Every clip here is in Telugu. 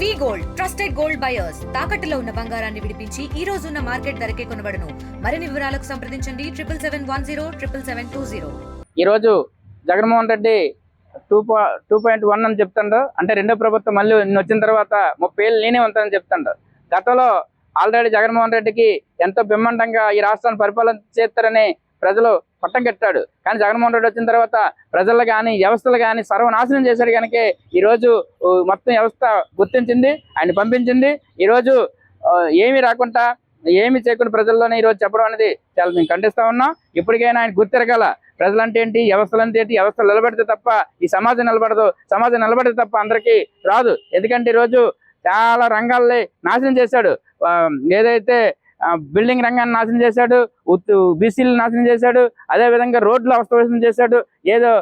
వి గోల్డ్ ట్రస్టెడ్ గోల్డ్ బయర్స్ తాకట్టులో ఉన్న బంగారాన్ని విడిపించి ఈ రోజు ఉన్న మార్కెట్ ధరకే కొనబడును. మరిన్ని వివరాలకు సంప్రదించండి 7771077720. ఈ రోజు జగన్మోహన్ రెడ్డి 2.1 అని చెప్తాడు. అంటే రెండో ప్రభుత్వం మళ్ళీ వచ్చిన తర్వాత 30 ఏళ్ళు నేనే ఉంటానని చెప్తాడు. గతంలో ఆల్రెడీ జగన్మోహన్ రెడ్డికి ఎంతో బ్రహ్మాండంగా ఈ రాష్ట్రాన్ని పరిపాలన చేస్తారని ప్రజలు పట్టం కట్టాడు. కానీ జగన్మోహన్ రెడ్డి వచ్చిన తర్వాత ప్రజలు కానీ వ్యవస్థలు కానీ సర్వనాశనం చేశాడు. కనుక ఈరోజు మొత్తం వ్యవస్థ గుర్తించింది, ఆయన పంపించింది. ఈరోజు ఏమీ రాకుండా ఏమి చేయకుండా ప్రజల్లోనే ఈరోజు చెప్పడం అనేది చాలా మేము ఖండిస్తా ఉన్నాం. ఇప్పటికైనా ఆయన గుర్తిరగల ప్రజలంటే ఏంటి, వ్యవస్థలు అంటే ఏంటి, వ్యవస్థలు నిలబడితే తప్ప ఈ సమాజం నిలబడదు, సమాజం నిలబడితే తప్ప అందరికీ రాదు. ఎందుకంటే ఈరోజు చాలా రంగాల్ని నాశనం చేశాడు. ఏదైతే బిల్డింగ్ రంగాన్ని నాశనం చేశాడు, బీసీలు నాశనం చేశాడు, అదేవిధంగా రోడ్లు అవస్థవేశం చేశాడు. ఏదో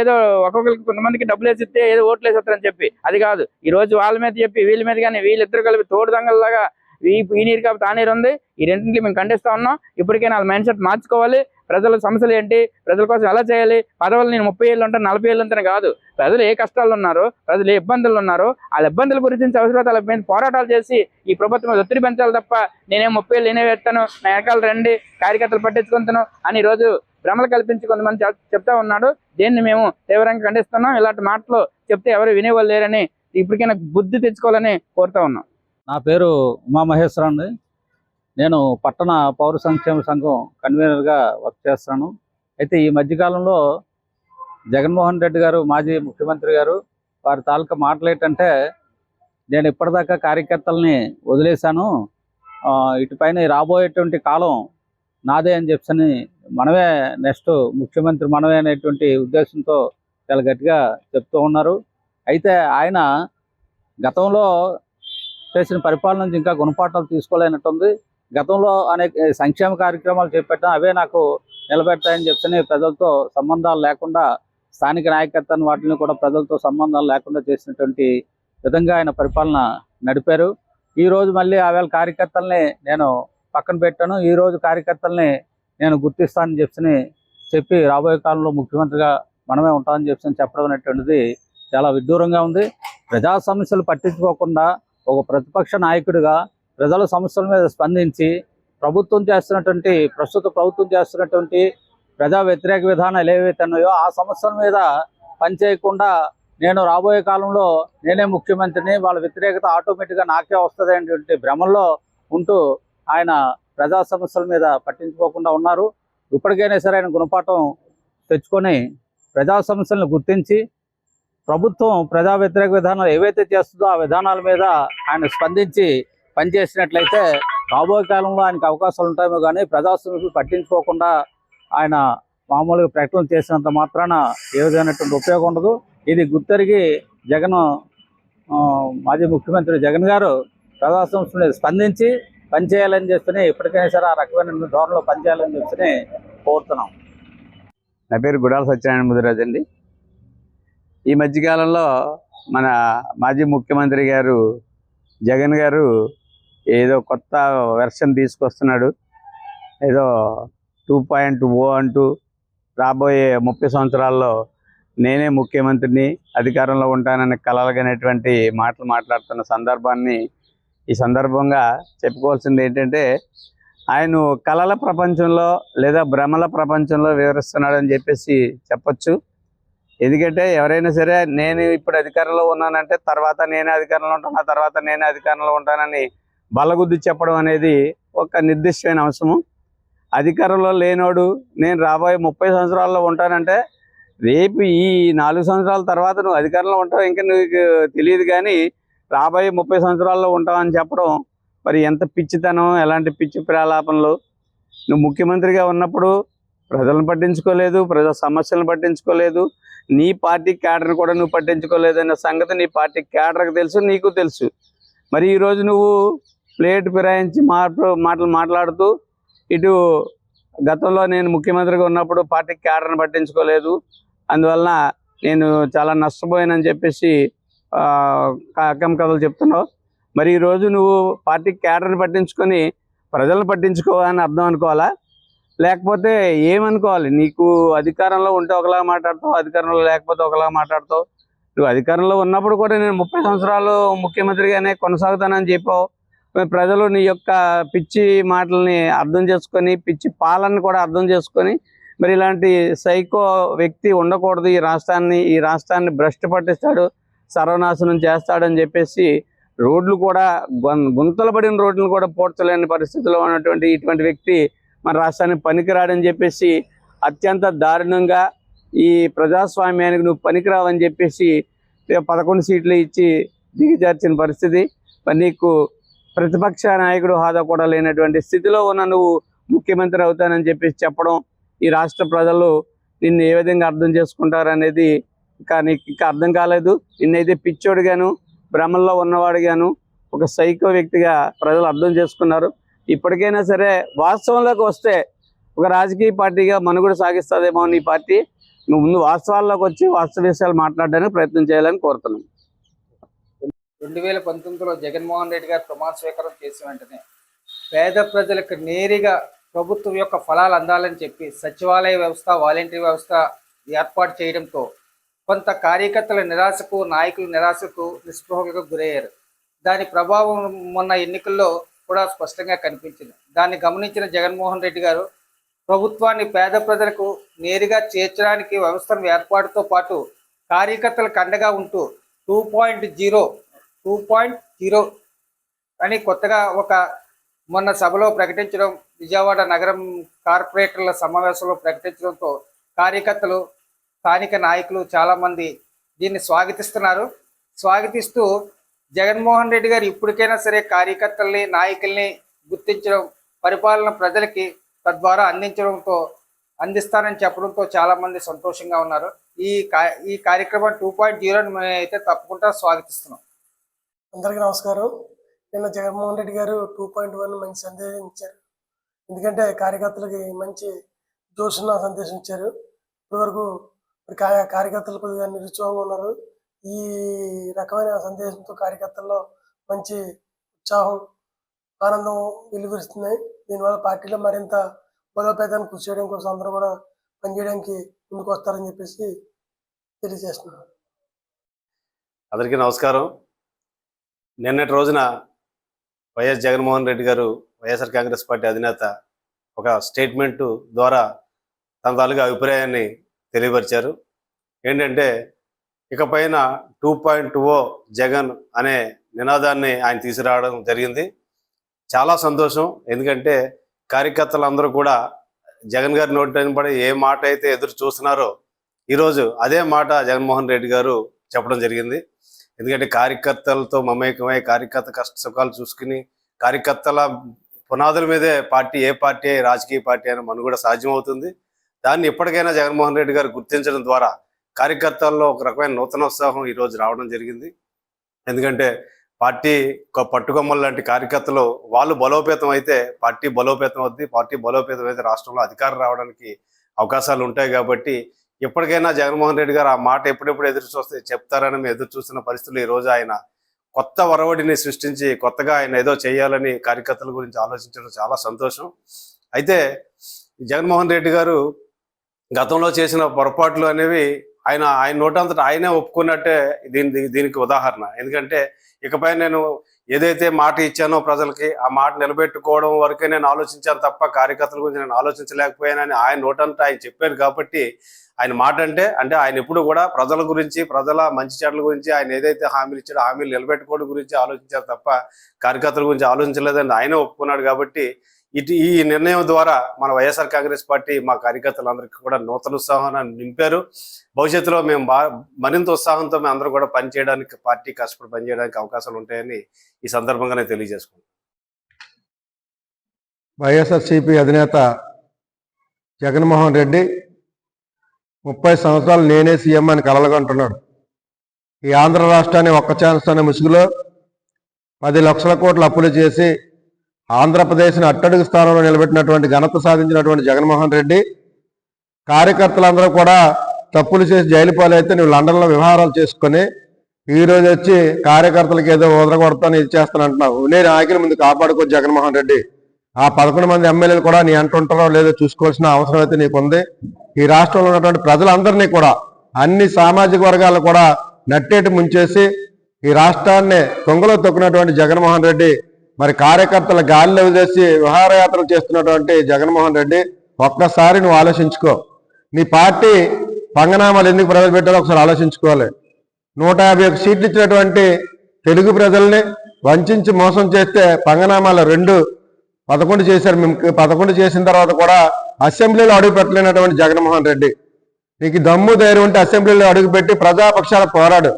ఏదో ఒక్కొక్కరికి కొంతమందికి డబ్బులు వేసిస్తే ఏదో ఓట్లు వేసేస్తారని చెప్పి అది కాదు. ఈ రోజు వాళ్ళ మీద చెప్పి వీళ్ళ మీద కానీ వీళ్ళిద్దరు కలిపి తోడు దొంగల్లాగా ఈ నీరు కాబట్టి ఆ నీరు ఉంది. ఈ రెండింటిని మేము ఖండిస్తా ఉన్నాం. ఇప్పటికైనా వాళ్ళ మైండ్ సెట్ మార్చుకోవాలి. ప్రజల సమస్యలు ఏంటి, ప్రజల కోసం ఎలా చేయాలి, పదవులు నేను 30 ఏళ్ళు ఉంటాను 40 ఏళ్ళు ఉంటాను కాదు. ప్రజలు ఏ కష్టాలు ఉన్నారో, ప్రజలు ఏ ఇబ్బందులు ఉన్నారో వాళ్ళ ఇబ్బందుల గురించి అవసరతాల మీద పోరాటాలు చేసి ఈ ప్రభుత్వం మీద ఒత్తిడి పెంచాలి తప్ప నేనే 30 ఏళ్ళు నేనే వేస్తాను, నా వెనకాల రండి కార్యకర్తలు పట్టించుకుంటాను అని ఈరోజు భ్రమలు కల్పించి కొంతమంది చెప్తా ఉన్నాడు. దీన్ని మేము తీవ్రంగా ఖండిస్తున్నాం. ఇలాంటి మాటలు చెప్తే ఎవరు వినేవాళ్ళు లేరని ఇప్పటికైనా బుద్ధి తెచ్చుకోవాలని కోరుతా ఉన్నాం. నా పేరు ఉమామహేశ్వర అండి. నేను పట్టణ పౌర సంక్షేమ సంఘం కన్వీనర్గా వర్క్ చేస్తాను. అయితే ఈ మధ్యకాలంలో జగన్మోహన్ రెడ్డి గారు, మాజీ ముఖ్యమంత్రి గారు, వారి తాలూకా మాటలు ఏంటంటే, నేను ఇప్పటిదాకా కార్యకర్తల్ని వదిలేశాను, ఇటుపైన రాబోయేటువంటి కాలం నాదే అని చెప్పని మనమే నెక్స్ట్ ముఖ్యమంత్రి మనమే అనేటువంటి ఉద్దేశంతో చాలా గట్టిగా చెప్తూ ఉన్నారు. అయితే ఆయన గతంలో చేసిన పరిపాలన నుంచి ఇంకా గుణపాఠాలు తీసుకోలేనట్టుంది. గతంలో అనేక సంక్షేమ కార్యక్రమాలు చేపట్టాం, అవే నాకు నిలబెట్టాయని చెప్పని ప్రజలతో సంబంధాలు లేకుండా, స్థానిక నాయకత్వాన్ని వాటిని కూడా ప్రజలతో సంబంధాలు లేకుండా చేసినటువంటి విధంగా ఆయన పరిపాలన నడిపారు. ఈరోజు మళ్ళీ ఆవేళ కార్యకర్తల్ని నేను పక్కన పెట్టాను, ఈరోజు కార్యకర్తల్ని నేను గుర్తిస్తానని చెప్పి రాబోయే కాలంలో ముఖ్యమంత్రిగా మనమే ఉంటామని చెప్పడం అనేటువంటిది చాలా విడ్డూరంగా ఉంది. ప్రజా సమస్యలు పట్టించుకోకుండా ఒక ప్రతిపక్ష నాయకుడిగా ప్రజల సమస్యల మీద స్పందించి ప్రస్తుత ప్రభుత్వం చేస్తున్నటువంటి ప్రజా వ్యతిరేక విధానాలు ఏవైతే ఉన్నాయో ఆ సమస్యల మీద పనిచేయకుండా నేను రాబోయే కాలంలో నేనే ముఖ్యమంత్రిని, వాళ్ళ వ్యతిరేకత ఆటోమేటిక్గా నాకే వస్తుంది అనేటువంటి భ్రమల్లో ఉంటూ ఆయన ప్రజా సమస్యల మీద పట్టించుకోకుండా ఉన్నారు. ఇప్పటికైనా సరే ఆయన గుణపాఠం తెచ్చుకొని ప్రజా సమస్యలను గుర్తించి ప్రభుత్వం ప్రజా వ్యతిరేక విధానాలు ఏవైతే చేస్తుందో ఆ విధానాల మీద ఆయన స్పందించి పనిచేసినట్లయితే రాబోయే కాలంలో ఆయనకు అవకాశాలు ఉంటాయేమో. కానీ ప్రజా సమస్యలు పట్టించుకోకుండా ఆయన మామూలుగా ప్రకటనలు చేసినంత మాత్రాన ఏ విధమైనటువంటి ఉపయోగం ఉండదు. ఇది గుర్తెరిగి మాజీ ముఖ్యమంత్రి జగన్ గారు ప్రజా సమస్యల మీద స్పందించి పనిచేయాలని చెప్పని ఇప్పటికైనా సరే ఆ రకమైన ధోరణిలో పనిచేయాలని చెప్పని కోరుతున్నాం. నా పేరు గుడాల సత్యనారాయణ ముదిరాజ్ అండి. ఈ మధ్యకాలంలో మన మాజీ ముఖ్యమంత్రి గారు జగన్ గారు ఏదో కొత్త వెర్షన్ తీసుకొస్తున్నాడు. ఏదో 2.0 అంటూ రాబోయే 30 సంవత్సరాల్లో నేనే ముఖ్యమంత్రిని, అధికారంలో ఉంటానని కలలుగనేటువంటి మాటలు మాట్లాడుతున్న సందర్భాన్ని ఈ సందర్భంగా చెప్పుకోవాల్సింది ఏంటంటే, ఆయన కళల ప్రపంచంలో లేదా భ్రమల ప్రపంచంలో వివరిస్తున్నాడని చెప్పేసి చెప్పచ్చు. ఎందుకంటే ఎవరైనా సరే నేను ఇప్పుడు అధికారంలో ఉన్నానంటే తర్వాత నేనే అధికారంలో ఉంటాను, ఆ తర్వాత నేనే అధికారంలో ఉంటానని బలగుద్ది చెప్పడం అనేది ఒక నిర్దిష్టమైన అంశము. అధికారంలో లేనోడు నేను రాబోయే 30 సంవత్సరాల్లో ఉంటానంటే రేపు ఈ 4 సంవత్సరాల తర్వాత నువ్వు అధికారంలో ఉంటావు ఇంకా నీకు తెలియదు, కానీ రాబోయే 30 సంవత్సరాల్లో ఉంటావని చెప్పడం మరి ఎంత పిచ్చితనం, ఎలాంటి పిచ్చి ప్రలాపనలు. నువ్వు ముఖ్యమంత్రిగా ఉన్నప్పుడు ప్రజలను పట్టించుకోలేదు, ప్రజల సమస్యలను పట్టించుకోలేదు, నీ పార్టీ క్యాడర్ని కూడా నువ్వు పట్టించుకోలేదు అనే సంగతి నీ పార్టీ క్యాడర్కి తెలుసు, నీకు తెలుసు. మరి ఈరోజు నువ్వు ప్లేట్ ఫిరాయించి మాటలు మాట్లాడుతూ ఇటు గతంలో నేను ముఖ్యమంత్రిగా ఉన్నప్పుడు పార్టీ క్యాడర్ని పట్టించుకోలేదు, అందువలన నేను చాలా నష్టపోయానని చెప్పేసి అక్కం కథలు చెప్తున్నావు. మరి ఈరోజు నువ్వు పార్టీ క్యాడర్ని పట్టించుకొని ప్రజలను పట్టించుకోవాలని అర్థం అనుకోవాలా, లేకపోతే ఏమనుకోవాలి? నీకు అధికారంలో ఉంటే ఒకలా మాట్లాడతావు, అధికారంలో లేకపోతే ఒకలా మాట్లాడతావు. నువ్వు అధికారంలో ఉన్నప్పుడు కూడా నేను 30 సంవత్సరాలు ముఖ్యమంత్రిగానే కొనసాగుతానని చెప్పావు. మరి ప్రజలు నీ యొక్క పిచ్చి మాటల్ని అర్థం చేసుకొని, పిచ్చి పాలన కూడా అర్థం చేసుకొని, మరి ఇలాంటి సైకో వ్యక్తి ఉండకూడదు, ఈ రాష్ట్రాన్ని భ్రష్టు పట్టిస్తాడు, సర్వనాశనం చేస్తాడని చెప్పేసి రోడ్లు కూడా గుంతలు పడిన రోడ్లను కూడా పూడ్చలేని పరిస్థితిలో ఉన్నటువంటి ఇటువంటి వ్యక్తి మన రాష్ట్రానికి పనికిరాడని చెప్పేసి అత్యంత దారుణంగా ఈ ప్రజాస్వామ్యానికి నువ్వు పనికిరావని చెప్పేసి 11 సీట్లు ఇచ్చి దిగజార్చిన పరిస్థితి. మరి నీకు ప్రతిపక్ష నాయకుడు హోదా కూడా లేనటువంటి స్థితిలో ఉన్న నువ్వు ముఖ్యమంత్రి అవుతానని చెప్పేసి చెప్పడం, ఈ రాష్ట్ర ప్రజలు నిన్ను ఏ విధంగా అర్థం చేసుకుంటారు అనేది నీకు ఇంకా అర్థం కాలేదు. నిన్నైతే పిచ్చోడిగాను, భ్రమల్లో ఉన్నవాడిగాను, ఒక సైకో వ్యక్తిగా ప్రజలు అర్థం చేసుకున్నారు. ఇప్పటికైనా సరే వాస్తవంలోకి వస్తే ఒక రాజకీయ పార్టీగా మనుగడ సాగిస్తుందేమో నీ పార్టీ. నువ్వు ముందు వాస్తవాల్లోకి వచ్చి వాస్తవ విషయాలు మాట్లాడడానికి ప్రయత్నం చేయాలని కోరుతున్నాను. 2019లో జగన్మోహన్ రెడ్డి గారు ప్రమాణ స్వీకారం చేసిన వెంటనే పేద ప్రజలకు నేరుగా ప్రభుత్వం యొక్క ఫలాలు అందాలని చెప్పి సచివాలయ వ్యవస్థ, వాలంటీర్ వ్యవస్థ ఏర్పాటు చేయడంతో కొంత కార్యకర్తల నిరాశకు, నాయకుల నిరాశకు, నిస్పృహలకు గురయ్యారు. దాని ప్రభావం మొన్న ఎన్నికల్లో కూడా స్పష్టంగా కనిపించింది. దాన్ని గమనించిన జగన్మోహన్ రెడ్డి గారు ప్రభుత్వాన్ని పేద ప్రజలకు నేరుగా చేర్చడానికి వ్యవస్థను ఏర్పాటుతో పాటు కార్యకర్తలకు అండగా ఉంటూ 2.0 అని కొత్తగా ఒక మొన్న సభలో ప్రకటించడం, విజయవాడ నగరం కార్పొరేటర్ల సమావేశంలో ప్రకటించడంతో కార్యకర్తలు, స్థానిక నాయకులు చాలామంది దీన్ని స్వాగతిస్తూ జగన్మోహన్ రెడ్డి గారు ఇప్పటికైనా సరే కార్యకర్తల్ని, నాయకుల్ని గుర్తించడం, పరిపాలన ప్రజలకి తద్వారా అందిస్తానని చెప్పడంతో చాలామంది సంతోషంగా ఉన్నారు. ఈ కార్యక్రమం 2.0 అయితే తప్పకుండా స్వాగతిస్తున్నాం. అందరికీ నమస్కారం. నిన్న జగన్మోహన్ రెడ్డి గారు 2.1 మంచి సందేశం ఇచ్చారు. ఎందుకంటే కార్యకర్తలకి మంచి జోషున్న సందేశం ఇచ్చారు. ఇప్పటివరకు కార్యకర్తలు కొద్దిగా నిరుత్సాహంగా ఉన్నారు. ఈ రకమైన సందేశంతో కార్యకర్తల్లో మంచి ఉత్సాహం, ఆనందం వెలువరుస్తున్నాయి. దీనివల్ల పార్టీలో మరింత బలోపేతాన్ని కృషి చేయడం కోసం అందరూ కూడా పనిచేయడానికి ముందుకు వస్తారని చెప్పేసి తెలియజేస్తున్నాను. అందరికీ నమస్కారం. నిన్నటి రోజున వైఎస్ జగన్మోహన్ రెడ్డి గారు, వైఎస్ఆర్ కాంగ్రెస్ పార్టీ అధినేత, ఒక స్టేట్మెంటు ద్వారా తన తాలూకా అభిప్రాయాన్ని తెలియపరిచారు. ఏంటంటే ఇకపైన 2.0 జగన్ అనే నినాదాన్ని ఆయన తీసుకురావడం జరిగింది. చాలా సంతోషం. ఎందుకంటే కార్యకర్తలందరూ కూడా జగన్ గారి నోటి పడి ఏ మాట అయితే ఎదురు చూస్తున్నారో ఈరోజు అదే మాట జగన్మోహన్ రెడ్డి గారు చెప్పడం జరిగింది. ఎందుకంటే కార్యకర్తలతో మమేకమై కార్యకర్త కష్ట సుఖాలు చూసుకుని కార్యకర్తల పునాదుల మీదే ఏ పార్టీ రాజకీయ పార్టీ అని మనుగడ సాధ్యమవుతుంది. దాన్ని ఇప్పటికైనా జగన్మోహన్ రెడ్డి గారు గుర్తించడం ద్వారా కార్యకర్తల్లో ఒక రకమైన నూతనోత్సాహం ఈరోజు రావడం జరిగింది. ఎందుకంటే పార్టీ పట్టుకొమ్మల లాంటి కార్యకర్తలు వాళ్ళు బలోపేతం అయితే పార్టీ బలోపేతం అవుద్ది. పార్టీ బలోపేతం అయితే రాష్ట్రంలో అధికారం రావడానికి అవకాశాలు ఉంటాయి. కాబట్టి ఎప్పటికైనా జగన్మోహన్ రెడ్డి గారు ఆ మాట ఎప్పుడెప్పుడు చెప్తారని మేము ఎదురు చూస్తున్న పరిస్థితులు ఈరోజు ఆయన కొత్త ఒరవడిని సృష్టించి కొత్తగా ఆయన ఏదో చేయాలని కార్యకర్తల గురించి ఆలోచించడం చాలా సంతోషం. అయితే జగన్మోహన్ రెడ్డి గారు గతంలో చేసిన పొరపాట్లు అనేవి ఆయన నోటంతట ఆయనే ఒప్పుకున్నట్టే దీనికి ఉదాహరణ. ఎందుకంటే ఇకపై నేను ఏదైతే మాట ఇచ్చానో ప్రజలకి ఆ మాట నిలబెట్టుకోవడం వరకే నేను ఆలోచించాను తప్ప కార్యకర్తల గురించి నేను ఆలోచించలేకపోయానని ఆయన నోటంతా ఆయన చెప్పారు. కాబట్టి ఆయన మాట అంటే ఆయన ఎప్పుడు కూడా ప్రజల గురించి, ప్రజల మంచి చెడ్ల గురించి ఆయన ఏదైతే హామీలు ఇచ్చాడో హామీలు నిలబెట్టుకోవడం గురించి ఆలోచించారు తప్ప కార్యకర్తల గురించి ఆలోచించలేదని ఆయనే ఒప్పుకున్నాడు. కాబట్టి ఈ నిర్ణయం ద్వారా మన వైఎస్ఆర్ కాంగ్రెస్ పార్టీ మా కార్యకర్తలందరికీ కూడా నూతన ఉత్సాహాన్ని నింపారు. భవిష్యత్తులో మేము మరింత ఉత్సాహంతో మేము అందరూ కూడా పనిచేయడానికి, పార్టీ కష్టపడి పనిచేయడానికి అవకాశాలు ఉంటాయని ఈ సందర్భంగా నేను తెలియజేసుకున్నాను. వైఎస్ఆర్సీపీ అధినేత జగన్మోహన్ రెడ్డి 30 సంవత్సరాలు నేనే సీఎం అని కలలుగంటున్నాడు. ఈ ఆంధ్ర రాష్ట్రాన్ని ఒక్క ఛాన్స్ అనే ముసుగులో 10 లక్షల కోట్ల అప్పులు చేసి ఆంధ్రప్రదేశ్ని అట్టడుగు స్థానంలో నిలబెట్టినటువంటి ఘనత సాధించినటువంటి జగన్మోహన్ రెడ్డి కార్యకర్తలందరూ కూడా తప్పులు చేసి జైలు పాలైతే నువ్వు లండన్లో వ్యవహారాలు చేసుకొని ఈరోజు వచ్చి కార్యకర్తలకు ఏదో వదలగొడతాను, ఇది చేస్తాను అంటున్నావు. నేను నాయకుల ముందు కాపాడుకో జగన్మోహన్ రెడ్డి. ఆ 11 మంది ఎమ్మెల్యేలు కూడా నీ అంటుంటారో లేదో చూసుకోవాల్సిన అవసరం అయితే నీకు ఉంది. ఈ రాష్ట్రంలో ఉన్నటువంటి ప్రజలందరినీ కూడా, అన్ని సామాజిక వర్గాలను కూడా నట్టేటి ముంచేసి ఈ రాష్ట్రాన్ని కొంగలో తొక్కినటువంటి జగన్మోహన్ రెడ్డి, మరి కార్యకర్తల గాలిలో వదిలేసి విహారయాత్రలు చేస్తున్నటువంటి జగన్మోహన్ రెడ్డి, ఒక్కసారి నువ్వు ఆలోచించుకో. నీ పార్టీ పంగనామాలు ఎందుకు ప్రవేశపెట్టాలో ఒకసారి ఆలోచించుకోవాలి. 151 సీట్లు ఇచ్చినటువంటి తెలుగు ప్రజల్ని వంచి మోసం చేస్తే పంగనామాలు 11 చేశారు. మేము 11 చేసిన తర్వాత కూడా అసెంబ్లీలో అడుగు పెట్టలేనటువంటి జగన్మోహన్ రెడ్డి, నీకు దమ్ము ధైర్యం ఉంటే అసెంబ్లీలో అడుగుపెట్టి ప్రజాపక్షాల పోరాడు.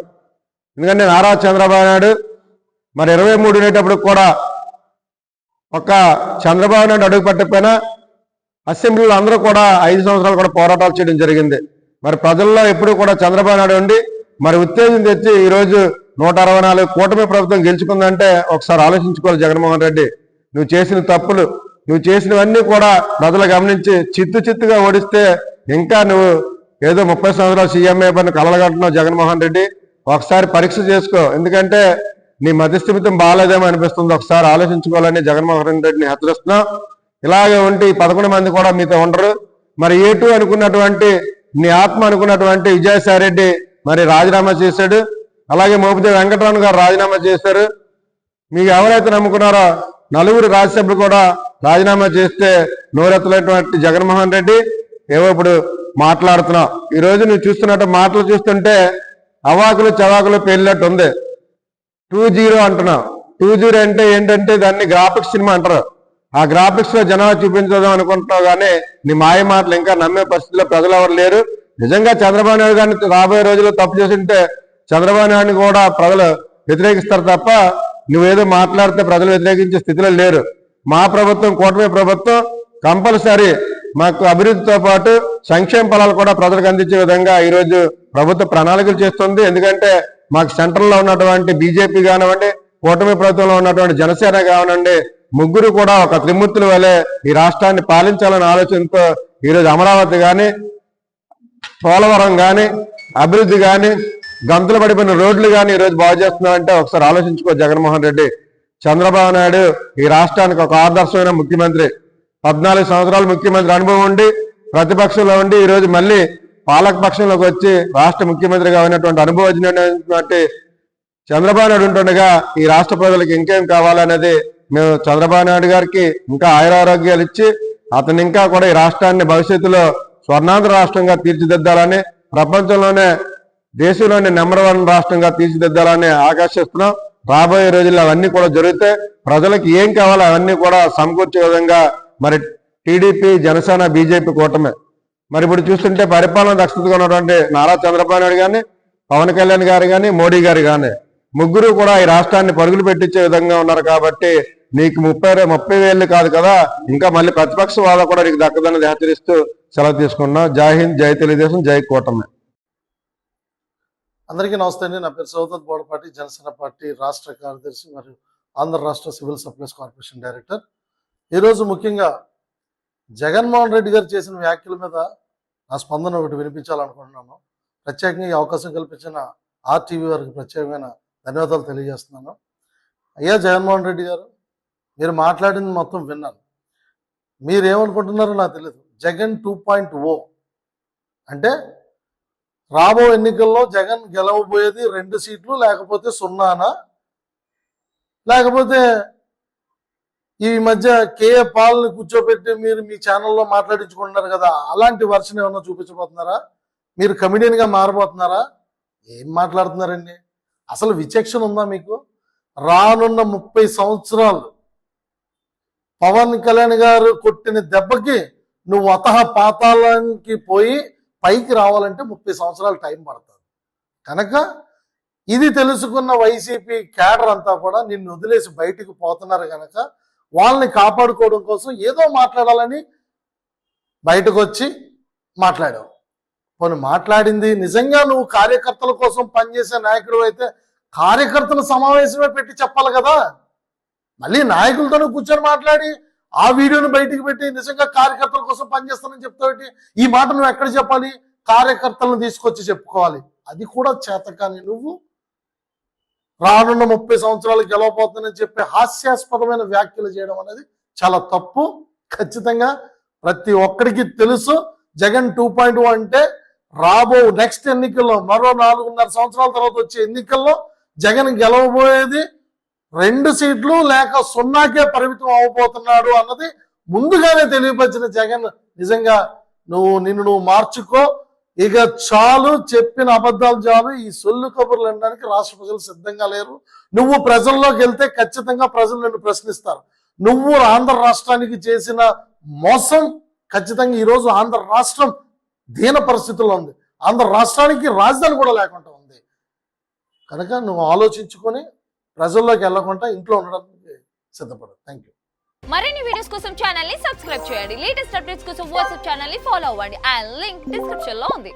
ఎందుకంటే నారా చంద్రబాబు నాయుడు మరి 23 ఉండేటప్పుడు కూడా ఒక చంద్రబాబు నాయుడు అడుగు పెట్టకపోయినా అసెంబ్లీలో అందరూ కూడా 5 సంవత్సరాలు కూడా పోరాటాలు చేయడం జరిగింది. మరి ప్రజల్లో ఎప్పుడు కూడా చంద్రబాబు నాయుడు ఉండి మరి ఉత్తేజం తెచ్చి ఈరోజు 164 కూటమి ప్రభుత్వం గెలుచుకుందంటే ఒకసారి ఆలోచించుకోవాలి జగన్మోహన్ రెడ్డి. నువ్వు చేసిన తప్పులు, నువ్వు చేసినవన్నీ కూడా ప్రజలు గమనించి చిత్తుగా ఓడిస్తే ఇంకా నువ్వు ఏదో 30 సంవత్సరాలు సీఎం అయిపోయిన కలలుగంటున్నావు జగన్మోహన్ రెడ్డి. ఒకసారి పరీక్ష చేసుకో, ఎందుకంటే నీ మధ్యస్థిమితం బాగాలేదేమో అనిపిస్తుంది. ఒకసారి ఆలోచించుకోవాలని జగన్మోహన్ రెడ్డిని హెచ్చరిస్తున్నావు. ఇలాగే ఉంటే ఈ 11 మంది కూడా మీతో ఉండరు. మరి ఏటు అనుకున్నటువంటి నీ ఆత్మ అనుకున్నటువంటి విజయసాయి రెడ్డి మరి రాజీనామా చేశాడు. అలాగే మోపిదేవి వెంకటరమణ గారు రాజీనామా చేశారు. మీకు ఎవరైతే నమ్ముకున్నారో 4 రాజ్యసభ్యులు కూడా రాజీనామా చేస్తే నోరెత్తలేటువంటి జగన్మోహన్ రెడ్డి ఏవో ఇప్పుడు మాట్లాడుతున్నావు. ఈ రోజు నువ్వు చూస్తున్నట్టు మాటలు చూస్తుంటే అవాకులు చవాకులు పేలినట్టు ఉంది. 2-0 అంటున్నావు. 2-0 అంటే ఏంటంటే దాన్ని గ్రాఫిక్స్ సినిమా అంటారు. ఆ గ్రాఫిక్స్ లో జనాలు చూపించదాం అనుకుంటున్నావు, కానీ నీ మాయ మాటలు ఇంకా నమ్మే పరిస్థితిలో ప్రజలు ఎవరు లేరు. నిజంగా చంద్రబాబు నాయుడు గారిని రాబోయే రోజుల్లో తప్పు చేస్తుంటే చంద్రబాబు నాయుడిని కూడా ప్రజలు వ్యతిరేకిస్తారు తప్ప నువ్వేదో మాట్లాడితే ప్రజలు వ్యతిరేకించే స్థితిలో లేరు. మా ప్రభుత్వం, కూటమి ప్రభుత్వం కంపల్సరీ మాకు అభివృద్ధితో పాటు సంక్షేమ ఫలాలు కూడా ప్రజలకు అందించే విధంగా ఈరోజు ప్రభుత్వ ప్రణాళికలు చేస్తుంది. ఎందుకంటే మాకు సెంట్రల్లో ఉన్నటువంటి బీజేపీ కానివ్వండి, కూటమి ప్రభుత్వంలో ఉన్నటువంటి జనసేన కానివ్వండి, ముగ్గురు కూడా ఒక త్రిమూర్తుల వలె ఈ రాష్ట్రాన్ని పాలించాలనే ఆలోచనతో ఈరోజు అమరావతి కానీ, పోలవరం కానీ, అభివృద్ధి కానీ, గంతులు పడిపోయిన రోడ్లు కానీ ఈరోజు బాగు చేస్తున్నారంటే ఒకసారి ఆలోచించుకో జగన్మోహన్ రెడ్డి. చంద్రబాబు నాయుడు ఈ రాష్ట్రానికి ఒక ఆదర్శమైన ముఖ్యమంత్రి. 14 సంవత్సరాలు ముఖ్యమంత్రి అనుభవం ఉండి ప్రతిపక్షంలో ఉండి ఈరోజు మళ్ళీ పాలక పక్షంలోకి వచ్చి రాష్ట్ర ముఖ్యమంత్రిగా ఉన్నటువంటి అనుభవజ్ఞుడైనటువంటి చంద్రబాబు నాయుడు ఉంటుండగా ఈ రాష్ట్ర ప్రజలకు ఇంకేం కావాలనేది మేము చంద్రబాబు నాయుడు గారికి ఇంకా ఆయురారోగ్యాలు ఇచ్చి అతను ఇంకా కూడా ఈ రాష్ట్రాన్ని భవిష్యత్తులో స్వర్ణాంధ్ర రాష్ట్రంగా తీర్చిదిద్దాలని, ప్రపంచంలోనే దేశంలోనే నెంబర్ 1 రాష్ట్రంగా తీర్చిదిద్దాలని ఆకాంక్షిస్తున్నాం. రాబోయే రోజుల్లో అవన్నీ కూడా జరిగితే ప్రజలకు ఏం కావాలో అవన్నీ కూడా సమకూర్చే విధంగా మరి టీడీపీ, జనసేన, బీజేపీ కూటమి మరి ఇప్పుడు చూస్తుంటే పరిపాలన దక్షతగా ఉన్నటువంటి నారా చంద్రబాబు నాయుడు కానీ, పవన్ కళ్యాణ్ గారు కానీ, మోడీ గారు కానీ ముగ్గురు కూడా ఈ రాష్ట్రాన్ని పరుగులు పెట్టించే విధంగా ఉన్నారు. కాబట్టి నీకు 30 వేలు కాదు కదా, ఇంకా మళ్ళీ ప్రతిపక్ష వాద కూడా నీకు దక్కదన్నది హెచ్చరిస్తూ సెలవు తీసుకున్నాం. జై హింద్, జై తెలుగుదేశం, జై కూటమి. అందరికీ నమస్తే అండి. నా పేరు సౌదత్ బోడపాటి, జనసేన పార్టీ రాష్ట్ర కార్యదర్శి మరియు ఆంధ్ర రాష్ట్ర సివిల్ సప్లైస్ కార్పొరేషన్ డైరెక్టర్. ఈరోజు ముఖ్యంగా జగన్మోహన్ రెడ్డి గారు చేసిన వ్యాఖ్యల మీద నా స్పందన ఒకటి వినిపించాలనుకుంటున్నాను. ప్రత్యేకంగా ఈ అవకాశం కల్పించిన RTV వారికి ప్రత్యేకమైన ధన్యవాదాలు తెలియజేస్తున్నాను. అయ్యా జగన్మోహన్ రెడ్డి గారు, మీరు మాట్లాడింది మొత్తం విన్నాను. మీరేమనుకుంటున్నారో నాకు తెలియదు. జగన్ 2.0 అంటే రాబో ఎన్నికల్లో జగన్ గెలవబోయేది 2 సీట్లు, లేకపోతే 0నా, లేకపోతే ఈ మధ్య కేఏ పాల్ని కూర్చోబెట్టి మీరు మీ ఛానల్లో మాట్లాడించుకుంటున్నారు కదా, అలాంటి వర్షన్ ఏమన్నా చూపించబోతున్నారా? మీరు కమిడియన్గా మారబోతున్నారా? ఏం మాట్లాడుతున్నారండి? అసలు విచక్షణ ఉందా మీకు? రానున్న 30 సంవత్సరాలు పవన్ కళ్యాణ్ గారు కొట్టిన దెబ్బకి నువ్వు పాతాళానికి పోయి పైకి రావాలంటే 30 సంవత్సరాలు టైం పడుతుంది. కనుక ఇది తెలుసుకున్న వైసీపీ క్యాడర్ అంతా కూడా నిన్ను వదిలేసి బయటికి పోతున్నారు. కనుక వాళ్ళని కాపాడుకోవడం కోసం ఏదో మాట్లాడాలని బయటకు వచ్చి మాట్లాడావు. పోనీ మాట్లాడింది నిజంగా నువ్వు కార్యకర్తల కోసం పనిచేసే నాయకుడు అయితే కార్యకర్తల సమావేశమే పెట్టి చెప్పాలి కదా. మళ్ళీ నాయకులతోనే కూర్చొని మాట్లాడి ఆ వీడియోని బయటికి పెట్టి నిజంగా కార్యకర్తల కోసం పనిచేస్తానని చెప్తావు. ఈ మాట నువ్వు ఎక్కడ చెప్పాలి? కార్యకర్తలను తీసుకొచ్చి చెప్పుకోవాలి. అది కూడా చేతకాని నువ్వు రానున్న 30 సంవత్సరాలు గెలవబోతుందని చెప్పి హాస్యాస్పదమైన వ్యాఖ్యలు చేయడం అనేది చాలా తప్పు. ఖచ్చితంగా ప్రతి ఒక్కరికి తెలుసు జగన్ 2.0 అంటే రాబో నెక్స్ట్ ఎన్నికల్లో మరో 4.5 సంవత్సరాల తర్వాత వచ్చే ఎన్నికల్లో జగన్ గెలవబోయేది 2 సీట్లు లేక 0కే పరిమితం అవబోతున్నాడు అన్నది ముందుగానే తెలియపరిచిన జగన్ నిజంగా నిన్ను మార్చుకో, ఇక చాలు, చెప్పిన అబద్ధాలు చాలు, ఈ సొల్లు కబుర్లు అనడానికి రాష్ట్ర ప్రజలు సిద్ధంగా లేరు. నువ్వు ప్రజల్లోకి వెళ్తే ఖచ్చితంగా ప్రజలు నిన్ను ప్రశ్నిస్తారు. నువ్వు ఆంధ్ర రాష్ట్రానికి చేసిన మోసం ఖచ్చితంగా ఈరోజు ఆంధ్ర రాష్ట్రం దీన పరిస్థితుల్లో ఉంది. ఆంధ్ర రాష్ట్రానికి రాజధాని కూడా లేకుండా ఉంది. కనుక నువ్వు ఆలోచించుకొని ప్రజల్లోకి వెళ్ళకుండా ఇంట్లో ఉండడానికి సిద్ధపడు. Thank you. మరిన్ని వీడియోస్ కోసం ఛానల్ ని సబ్స్క్రైబ్ చేయండి. లేటెస్ట్ అప్డేట్స్ కోసం వాట్సాప్ ఛానల్ ని ఫాలో అవ్వండి. ఆ లింక్ డిస్క్రిప్షన్ లో ఉంది.